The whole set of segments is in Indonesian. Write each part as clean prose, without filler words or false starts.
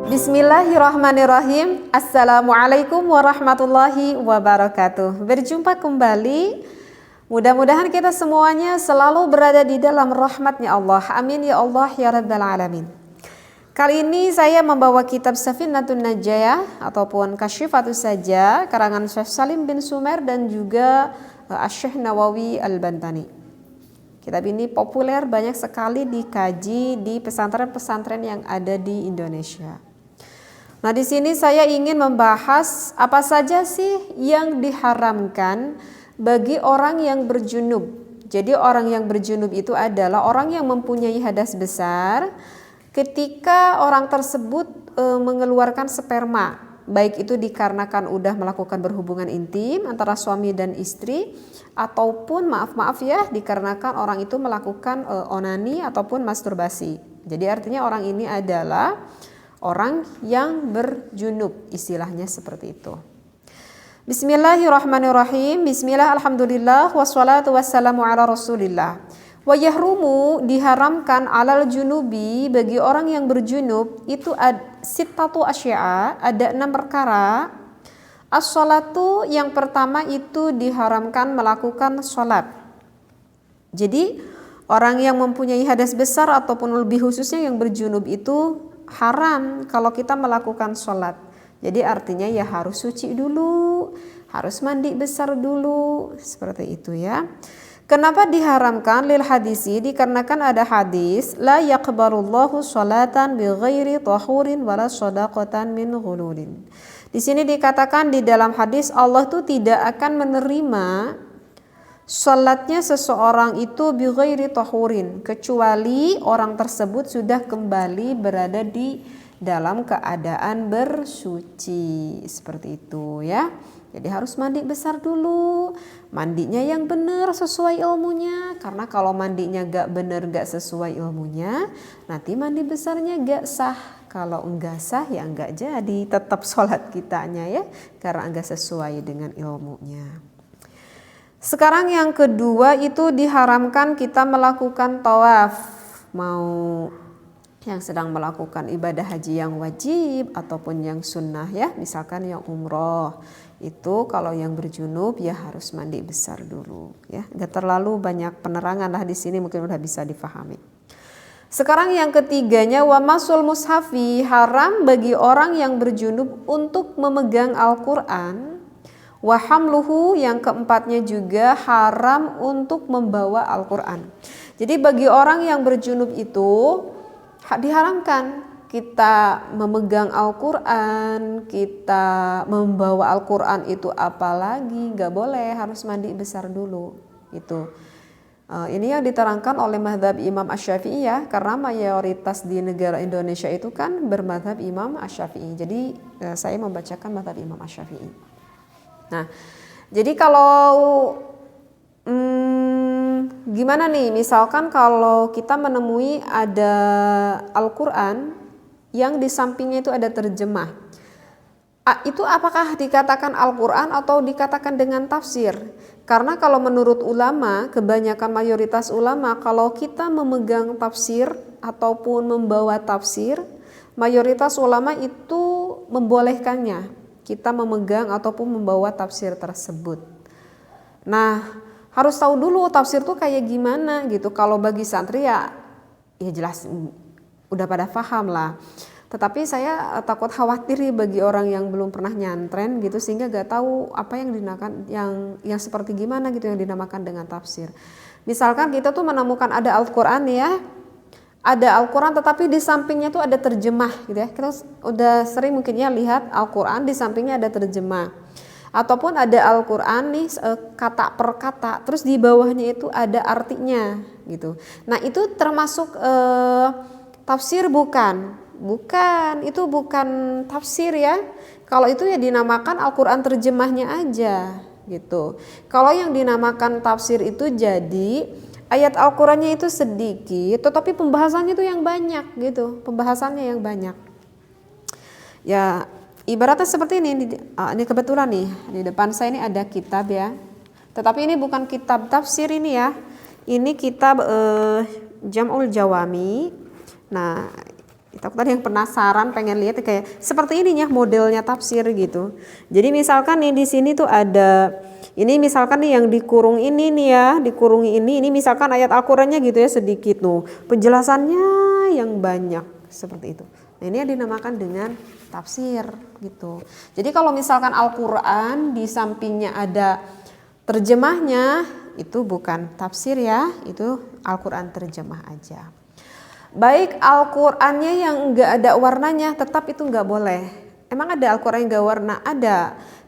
Bismillahirrahmanirrahim. Assalamualaikum warahmatullahi wabarakatuh. Berjumpa kembali. Mudah-mudahan kita semuanya selalu berada di dalam rahmatnya Allah. Amin ya Allah ya Rabbal Alamin. Kali ini saya membawa kitab Safinatun Najayah ataupun Kasyifatus Sajjah karangan Syekh Salim bin Sumer dan juga Asy-Syaikh Nawawi Al-Bantani. Kitab ini populer, banyak sekali dikaji di pesantren-pesantren yang ada di Indonesia. Nah, di sini saya ingin membahas apa saja sih yang diharamkan bagi orang yang berjunub. Jadi orang yang berjunub itu adalah orang yang mempunyai hadas besar ketika orang tersebut mengeluarkan sperma. Baik itu dikarenakan udah melakukan berhubungan intim antara suami dan istri, ataupun maaf ya dikarenakan orang itu melakukan onani ataupun masturbasi. Jadi artinya orang ini adalah orang yang berjunub, istilahnya seperti itu. Bismillahirrahmanirrahim. Bismillah, alhamdulillah, wassalatu wassalamu ala rasulillah. Wa yahrumu, diharamkan, alal junubi, bagi orang yang berjunub itu sittatu asya'a, ada 6 perkara. As-sholatu, yang pertama itu diharamkan melakukan sholat. Jadi orang yang mempunyai hadas besar ataupun lebih khususnya yang berjunub itu haram kalau kita melakukan sholat. Jadi artinya ya harus suci dulu, harus mandi besar dulu, seperti itu ya. Kenapa diharamkan? Lil hadisi, dikarenakan ada hadis la yaqbalullahu sholatan bi ghairi tahurin wala shadaqatan min ghululin. Di sini dikatakan di dalam hadis Allah tuh tidak akan menerima salatnya seseorang itu bi ghairi tahurin, kecuali orang tersebut sudah kembali berada di dalam keadaan bersuci, seperti itu ya. Jadi harus mandi besar dulu, mandinya yang benar sesuai ilmunya, karena kalau mandinya gak benar gak sesuai ilmunya, nanti mandi besarnya gak sah. Kalau enggak sah ya enggak jadi tetap sholat kitanya ya, karena enggak sesuai dengan ilmunya. Sekarang yang kedua itu diharamkan kita melakukan tawaf, mau yang sedang melakukan ibadah haji yang wajib ataupun yang sunnah ya, misalkan yang umroh. Itu kalau yang berjunub ya harus mandi besar dulu ya. Gak terlalu banyak penerangan lah di sini, mungkin udah bisa difahami. Sekarang yang ketiganya wa masul mushafi, haram bagi orang yang berjunub untuk memegang Al-Qur'an. Wa hamluhu, yang keempatnya juga haram untuk membawa Al-Qur'an. Jadi bagi orang yang berjunub itu diharamkan kita memegang Al-Quran, kita membawa Al-Quran itu apalagi gak boleh, harus mandi besar dulu gitu. Ini yang diterangkan oleh mazhab Imam Asy-Syafi'i ya, karena mayoritas di negara Indonesia itu kan bermazhab Imam Asy-Syafi'i. Jadi saya membacakan mazhab Imam Asy-Syafi'i. Nah, jadi kalau gimana nih, misalkan kalau kita menemui ada Al-Quran yang di sampingnya itu ada terjemah, itu apakah dikatakan Al-Quran atau dikatakan dengan tafsir? Karena kalau menurut ulama, kebanyakan mayoritas ulama, kalau kita memegang tafsir ataupun membawa tafsir, mayoritas ulama itu membolehkannya kita memegang ataupun membawa tafsir tersebut. Nah, harus tahu dulu tafsir tuh kayak gimana gitu. Kalau bagi santri ya jelas udah pada paham lah. Tetapi saya takut khawatir bagi orang yang belum pernah nyantren gitu, sehingga gak tahu apa yang dinamakan yang seperti gimana gitu yang dinamakan dengan tafsir. Misalkan kita tuh menemukan ada Al-Qur'an ya. Ada Al-Qur'an tetapi di sampingnya tuh ada terjemah gitu ya. Kita udah sering mungkin ya lihat Al-Qur'an di sampingnya ada terjemah. Ataupun ada Al-Quran nih kata per kata, terus di bawahnya itu ada artinya gitu. Nah itu termasuk tafsir bukan? Bukan, itu bukan tafsir ya. Kalau itu ya dinamakan Al-Quran terjemahnya aja gitu. Kalau yang dinamakan tafsir itu jadi ayat Al-Qurannya itu sedikit, tetapi pembahasannya itu yang banyak gitu. Pembahasannya yang banyak. Ya, ibaratnya seperti ini kebetulan nih di depan saya ini ada kitab ya. Tetapi ini bukan kitab tafsir ini ya. Ini kitab Jam'ul Jawami. Nah, Itu tadi yang penasaran pengen lihat kayak seperti ininya modelnya tafsir gitu. Jadi misalkan nih di sini tuh ada ini misalkan nih yang dikurung ini nih ya, dikurung ini misalkan ayat Al-Qur'annya gitu ya sedikit tuh. Penjelasannya yang banyak seperti itu. Nah, ini yang dinamakan dengan tafsir gitu. Jadi kalau misalkan Al-Qur'an di sampingnya ada terjemahnya, itu bukan tafsir ya, itu Al-Qur'an terjemah aja. Baik Al-Qur'annya yang enggak ada warnanya tetap itu enggak boleh. Emang ada Al-Qur'an yang enggak warna? Ada.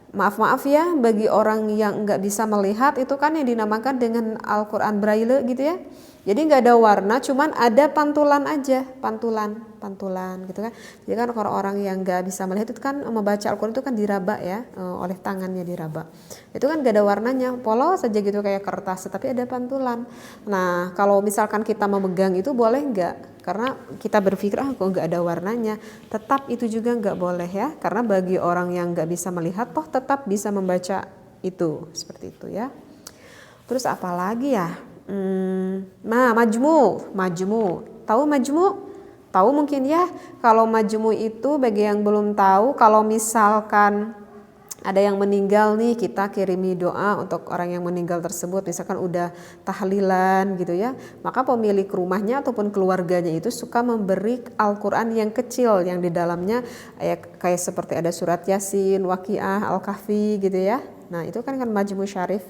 Maaf ya bagi orang yang enggak bisa melihat itu kan yang dinamakan dengan Al-Qur'an Braille gitu ya. Jadi enggak ada warna, cuman ada pantulan aja, pantulan gitu kan. Jadi kan orang-orang yang enggak bisa melihat itu kan membaca Al-Qur'an itu kan diraba ya, oleh tangannya diraba. Itu kan enggak ada warnanya, polos saja gitu kayak kertas, tapi ada pantulan. Nah, kalau misalkan kita memegang itu boleh enggak? Karena kita berpikir kok enggak ada warnanya, tetap itu juga enggak boleh ya. Karena bagi orang yang enggak bisa melihat toh tetap bisa membaca itu, seperti itu ya. Terus apa lagi ya? Nah, majmu. Tahu majmu? Tahu mungkin ya. Kalau majmu itu bagi yang belum tahu, kalau misalkan ada yang meninggal nih, kita kirimi doa untuk orang yang meninggal tersebut, misalkan udah tahlilan gitu ya, maka pemilik rumahnya ataupun keluarganya itu suka memberi Al-Qur'an yang kecil yang di dalamnya kayak seperti ada surat Yasin, Waqiah, Al-Kahfi gitu ya. Nah, itu kan majmu syarif.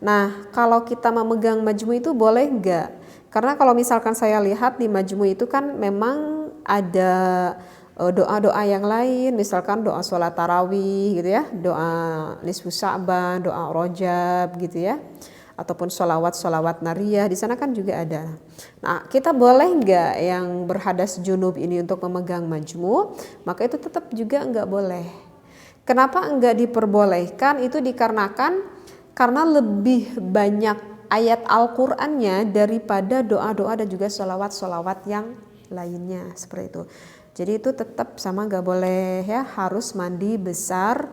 Nah, kalau kita memegang majmu itu boleh enggak? Karena kalau misalkan saya lihat di majmu itu kan memang ada doa-doa yang lain, misalkan doa sholat tarawih gitu ya, doa nisfu Sya'ban, doa Rajab gitu ya, ataupun sholawat nariyah di sana kan juga ada. Nah, kita boleh enggak yang berhadas junub ini untuk memegang majmu? Maka itu tetap juga enggak boleh. Kenapa enggak diperbolehkan? Itu dikarenakan karena lebih banyak ayat Al-Qur'annya daripada doa-doa dan juga sholawat yang lainnya seperti itu. Jadi itu tetap sama gak boleh ya, harus mandi besar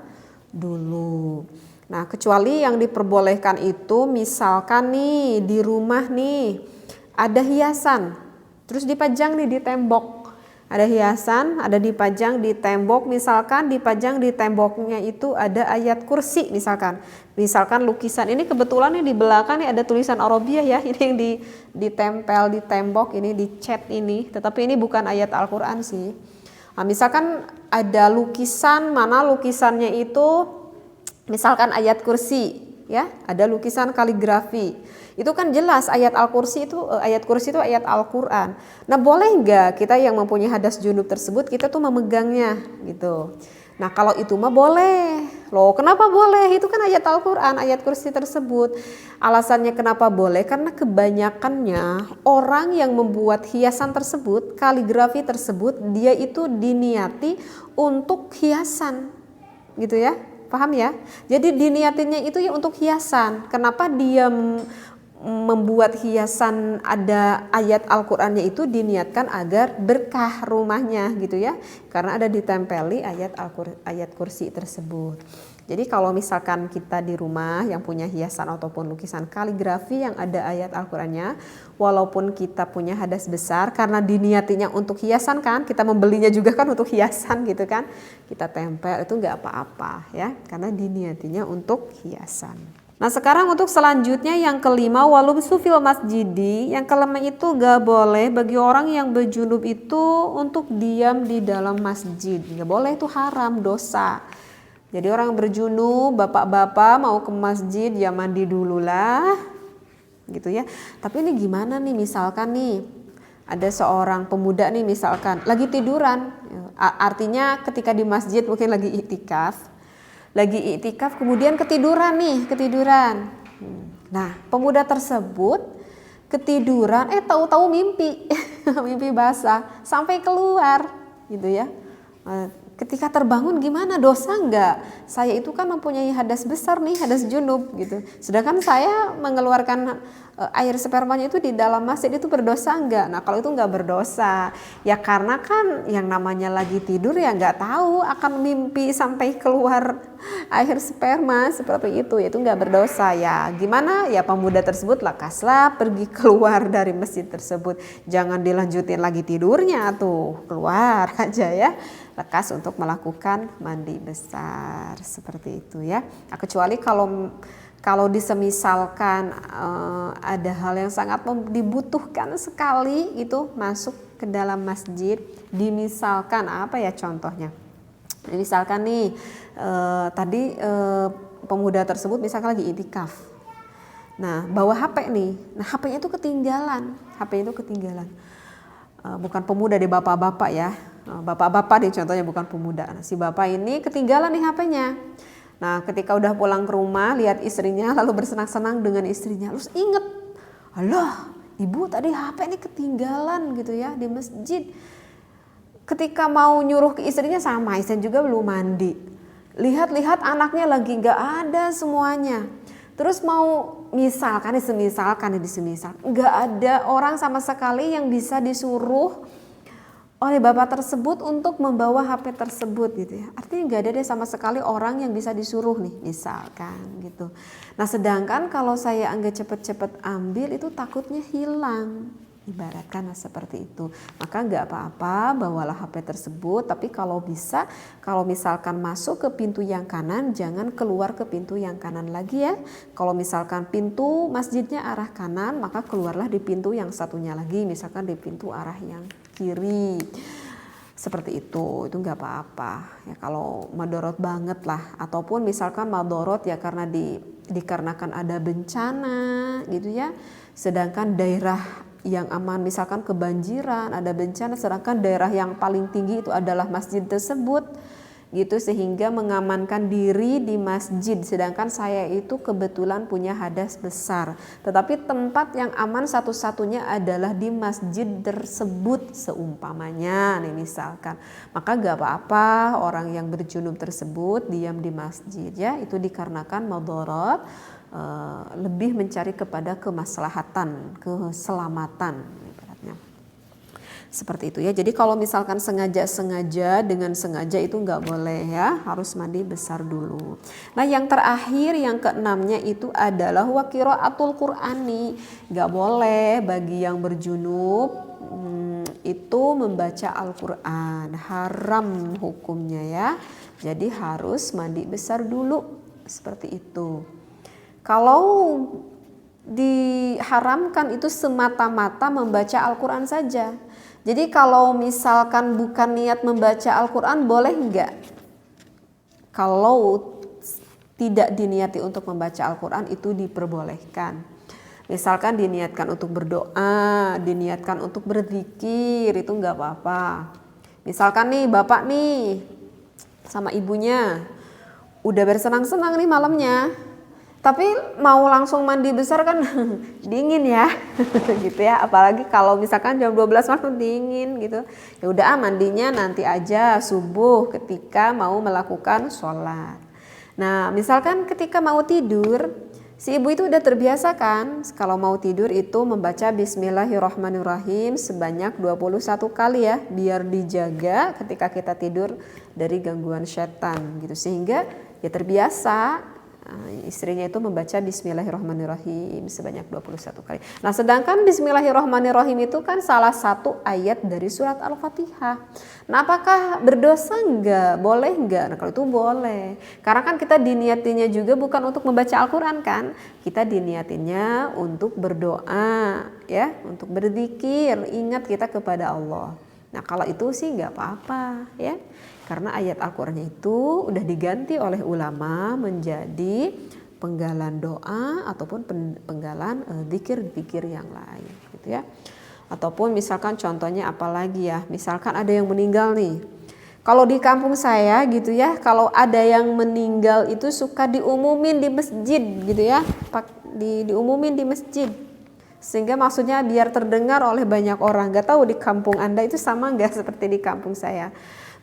dulu. Nah, kecuali yang diperbolehkan itu misalkan nih di rumah nih ada hiasan terus dipajang nih di tembok. Ada hiasan, ada dipajang di tembok, misalkan dipajang di temboknya itu ada ayat kursi misalkan. Misalkan lukisan ini kebetulan nih di belakang nih ada tulisan Arabiah ya, ini yang ditempel di tembok, ini di cat ini, tetapi ini bukan ayat Al-Qur'an sih. Nah, misalkan ada lukisan, mana lukisannya itu misalkan ayat kursi ya, ada lukisan kaligrafi. Itu kan jelas ayat kursi itu ayat Al-Qur'an. Nah, boleh enggak kita yang mempunyai hadas junub tersebut kita tuh memegangnya gitu. Nah, kalau itu mah boleh. Loh, kenapa boleh? Itu kan ayat Al-Qur'an, ayat kursi tersebut. Alasannya kenapa boleh? Karena kebanyakannya orang yang membuat hiasan tersebut, kaligrafi tersebut, dia itu diniati untuk hiasan. Gitu ya. Paham ya? Jadi diniatinnya itu ya untuk hiasan. Kenapa dia membuat hiasan ada ayat Al-Qur'annya itu diniatkan agar berkah rumahnya gitu ya, karena ada ditempeli ayat kursi tersebut. Jadi kalau misalkan kita di rumah yang punya hiasan ataupun lukisan kaligrafi yang ada ayat Al-Qur'annya, walaupun kita punya hadas besar karena diniatinya untuk hiasan kan, kita membelinya juga kan untuk hiasan gitu kan, kita tempel itu nggak apa-apa ya, karena diniatinya untuk hiasan. Nah, sekarang untuk selanjutnya yang kelima, walubsu fil masjidi, yang kelima itu gak boleh bagi orang yang berjunub itu untuk diam di dalam masjid, gak boleh, itu haram, dosa. Jadi orang berjunub, bapak-bapak mau ke masjid ya mandi dulu lah gitu ya. Tapi ini gimana nih, misalkan nih ada seorang pemuda nih misalkan lagi tiduran, artinya ketika di masjid mungkin lagi iktikaf kemudian ketiduran. Nah, pemuda tersebut ketiduran tahu-tahu mimpi mimpi basah sampai keluar gitu ya. ketika terbangun gimana, dosa nggak? Saya itu kan mempunyai hadas besar nih, hadas junub gitu. Sedangkan saya mengeluarkan air spermanya itu di dalam masjid, itu berdosa nggak? Nah kalau itu nggak berdosa, ya karena kan yang namanya lagi tidur ya nggak tahu akan mimpi sampai keluar air sperma seperti itu nggak berdosa ya. Gimana ya, pemuda tersebut lekaslah pergi keluar dari masjid tersebut, jangan dilanjutin lagi tidurnya tuh, keluar aja ya, lekas untuk melakukan mandi besar seperti itu ya. Nah, kecuali kalau disemisalkan ada hal yang sangat dibutuhkan sekali itu masuk ke dalam masjid, dimisalkan apa ya contohnya? Misalkan nih tadi pemuda tersebut misalkan lagi itikaf. Nah, bawa HP nih. Nah, HP-nya itu ketinggalan. Bukan pemuda deh, bapak-bapak ya. Bapak-bapak nih contohnya, bukan pemuda. Nah, si bapak ini ketinggalan nih HP-nya. Nah, ketika udah pulang ke rumah, lihat istrinya, lalu bersenang-senang dengan istrinya. Terus inget, alah, ibu tadi HP ini ketinggalan gitu ya di masjid. Ketika mau nyuruh ke istrinya sama, istrinya juga belum mandi. Lihat-lihat anaknya lagi nggak ada semuanya. Terus mau misalkan, nggak ada orang sama sekali yang bisa disuruh oleh bapak tersebut untuk membawa HP tersebut gitu ya. Artinya nggak ada deh sama sekali orang yang bisa disuruh nih, misalkan gitu. Nah sedangkan kalau saya nggak cepet-cepet ambil itu takutnya hilang. Ibaratkan seperti itu, maka nggak apa-apa bawalah HP tersebut, tapi kalau bisa, kalau misalkan masuk ke pintu yang kanan, jangan keluar ke pintu yang kanan lagi ya. Kalau misalkan pintu masjidnya arah kanan, maka keluarlah di pintu yang satunya lagi, misalkan di pintu arah yang kiri. Seperti itu nggak apa-apa ya kalau madorot banget lah, ataupun misalkan madorot ya karena dikarenakan ada bencana gitu ya, sedangkan daerah yang aman misalkan kebanjiran, ada bencana, sedangkan daerah yang paling tinggi itu adalah masjid tersebut gitu, sehingga mengamankan diri di masjid. Sedangkan saya itu kebetulan punya hadas besar, tetapi tempat yang aman satu-satunya adalah di masjid tersebut seumpamanya nih misalkan, maka gak apa-apa orang yang berjunub tersebut diam di masjid ya, itu dikarenakan madharat, lebih mencari kepada kemaslahatan, keselamatan ibaratnya. Seperti itu ya. Jadi kalau misalkan sengaja dengan sengaja itu nggak boleh ya, harus mandi besar dulu. Nah yang terakhir, yang keenamnya itu adalah wa qiraatul Qur'ani. Nggak boleh bagi yang berjunub itu membaca Al-Quran, haram hukumnya ya. Jadi harus mandi besar dulu seperti itu. Kalau diharamkan itu semata-mata membaca Al-Quran saja. Jadi kalau misalkan bukan niat membaca Al-Quran boleh enggak? Kalau tidak diniati untuk membaca Al-Quran itu diperbolehkan. Misalkan diniatkan untuk berdoa, diniatkan untuk berzikir, itu enggak apa-apa. Misalkan nih bapak nih sama ibunya udah bersenang-senang nih malamnya, tapi mau langsung mandi besar kan dingin ya gitu ya, apalagi kalau misalkan jam 12 malam dingin gitu. Ya udah mandinya nanti aja subuh ketika mau melakukan sholat. Nah misalkan ketika mau tidur, si ibu itu udah terbiasa kan kalau mau tidur itu membaca Bismillahirrahmanirrahim sebanyak 21 kali ya, biar dijaga ketika kita tidur dari gangguan setan gitu, sehingga ya terbiasa istrinya itu membaca Bismillahirrahmanirrahim sebanyak 21 kali. Nah sedangkan Bismillahirrahmanirrahim itu kan salah satu ayat dari surat Al-Fatihah. Nah apakah berdosa enggak? Boleh enggak? Nah kalau itu boleh. Karena kan kita diniatinya juga bukan untuk membaca Al-Quran kan. Kita diniatinya untuk berdoa ya, untuk berzikir, ingat kita kepada Allah. Nah kalau itu sih enggak apa-apa ya. Karena ayat Al-Quran itu udah diganti oleh ulama menjadi penggalan doa ataupun penggalan zikir-zikir yang lain gitu ya. Ataupun misalkan contohnya apalagi ya, misalkan ada yang meninggal nih. Kalau di kampung saya gitu ya, kalau ada yang meninggal itu suka diumumin di masjid gitu ya, diumumin di masjid. Sehingga maksudnya biar terdengar oleh banyak orang. Gak tahu di kampung Anda itu sama gak seperti di kampung saya.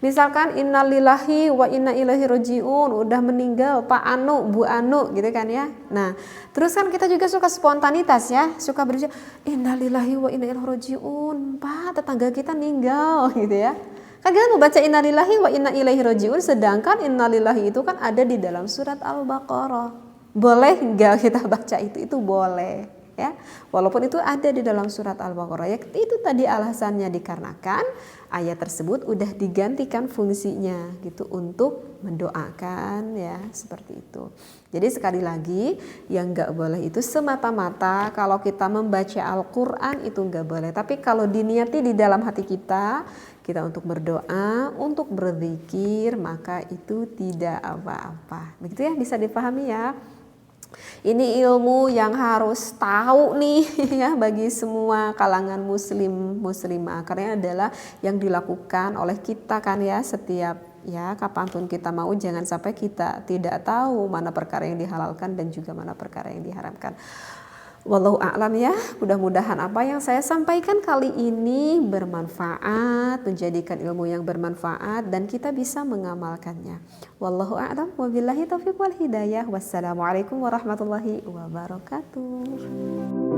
Misalkan innalillahi wa inna ilaihi rajiun, udah meninggal Pak Anu, Bu Anu gitu kan ya. Nah, terus kan kita juga suka spontanitas ya, suka berucap innalillahi wa inna ilaihi rajiun, Pak tetangga kita meninggal gitu ya. Kan kita mau baca innalillahi wa inna ilaihi rajiun, sedangkan innalillahi itu kan ada di dalam surat Al-Baqarah. Boleh enggak kita baca itu? Itu boleh ya. Walaupun itu ada di dalam surat Al-Baqarah ya, itu tadi alasannya dikarenakan ayat tersebut udah digantikan fungsinya gitu untuk mendoakan ya, seperti itu. Jadi sekali lagi yang enggak boleh itu semata-mata kalau kita membaca Al-Qur'an itu enggak boleh, tapi kalau diniati di dalam hati kita untuk berdoa, untuk berzikir, maka itu tidak apa-apa. Begitu ya, bisa dipahami ya. Ini ilmu yang harus tahu nih ya bagi semua kalangan muslim muslimah, karena adalah yang dilakukan oleh kita kan ya setiap ya kapanpun kita mau, jangan sampai kita tidak tahu mana perkara yang dihalalkan dan juga mana perkara yang diharamkan. Wallahu a'lam ya, mudah-mudahan apa yang saya sampaikan kali ini bermanfaat, menjadikan ilmu yang bermanfaat dan kita bisa mengamalkannya. Wallahu a'lam, wabillahi taufiq wal hidayah. Wassalamualaikum warahmatullahi wabarakatuh.